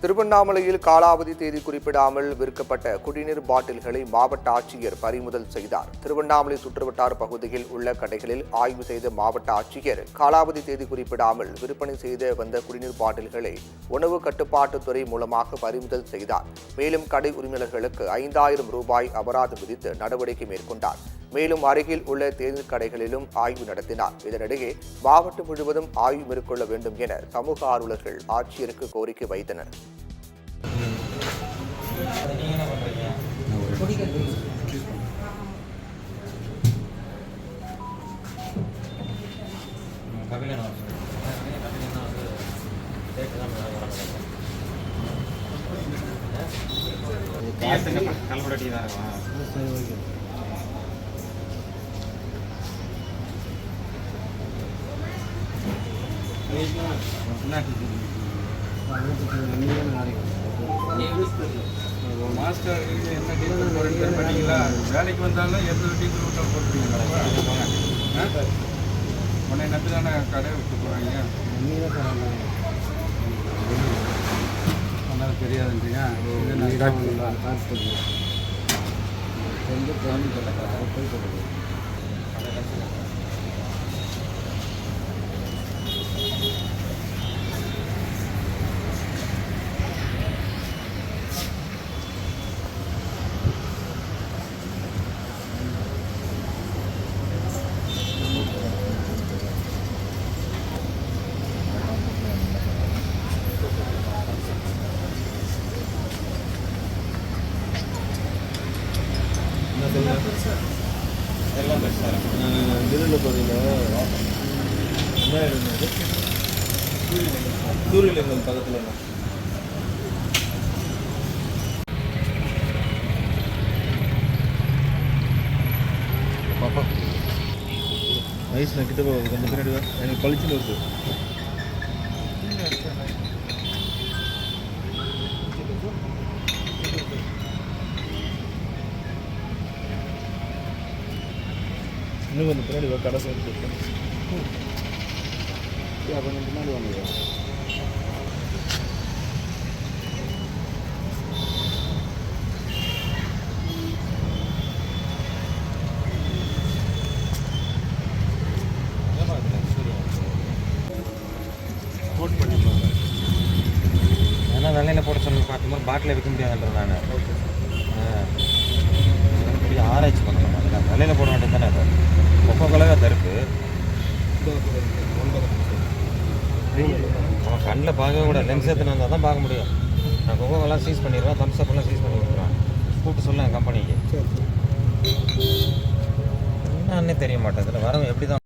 திருவண்ணாமலையில் காலாவதி தேதி குறிப்பிடாமல் விற்கப்பட்ட குடிநீர் பாட்டில்களை மாவட்ட ஆட்சியர் பறிமுதல் செய்தார். திருவண்ணாமலை சுற்றுவட்டார பகுதியில் உள்ள கடைகளில் ஆய்வு செய்த மாவட்ட ஆட்சியர் காலாவதி தேதி குறிப்பிடாமல் விற்பனை செய்து வந்த குடிநீர் பாட்டில்களை உணவு கட்டுப்பாட்டுத்துறை மூலமாக பறிமுதல் செய்தார். மேலும் கடை உரிமையாளர்களுக்கு 5000 ரூபாய் அபராதம் விதித்து நடவடிக்கை மேற்கொண்டார். மேலும் அருகில் உள்ள தேநீர் கடைகளிலும் ஆய்வு நடத்தினார். இதனிடையே மாவட்டம் முழுவதும் ஆய்வு மேற்கொள்ள வேண்டும் என சமூக ஆர்வலர்கள் ஆட்சியருக்கு கோரிக்கை வைத்தனர். மாஸ்டர் என்ன டீச்சர் பண்ணீங்களா? வேலைக்கு வந்தாலும் எந்த டீச்சர் விட்டா போட்டுருவீங்களா? உன்னை நம்பி தானே கடை விட்டு போகிறாங்க. அதனால் தெரியாதுன்றீங்க. இதில் பார்த்தீங்கன்னா என்ன இருந்தது? சூரியலிங்கம் பக்கத்தில் பாப்பா வயசு நான் கிட்ட கொஞ்சம் பின்னாடி எனக்கு பளிச்சுன்னு வருது. இன்னும் கொஞ்சம் பின்னாடி கடை சேர்த்து கொஞ்சம் பின்னாடி வாங்க. போட் பண்ணிடுவாங்க. ஏன்னா வெள்ளையில் போட சொல்லி பார்க்கும்போது பாட்டில் விற்க முடியாதுன்றது நான் ஆராய்ச்சி பண்ணுறேன். அதில் வெள்ளையில் போட வேண்டியது தானே. அது கொக்கோ கோலாவே தருக்கு. அவன் கண்ணில் பார்க்கவே கூட லென்ஸ் எடுத்துன்னு வந்தால் தான் பார்க்க முடியும். நான் கொக்கோ கோலா சீஸ் பண்ணிடுவேன், தம்ஸ் அப்பெல்லாம் சீஸ் பண்ணி கொடுத்துருவேன். கூப்பிட்டு சொல்ல என் கம்பெனிக்கு என்னன்னே தெரிய மாட்டேன். இதில் வரவங்க எப்படி தான்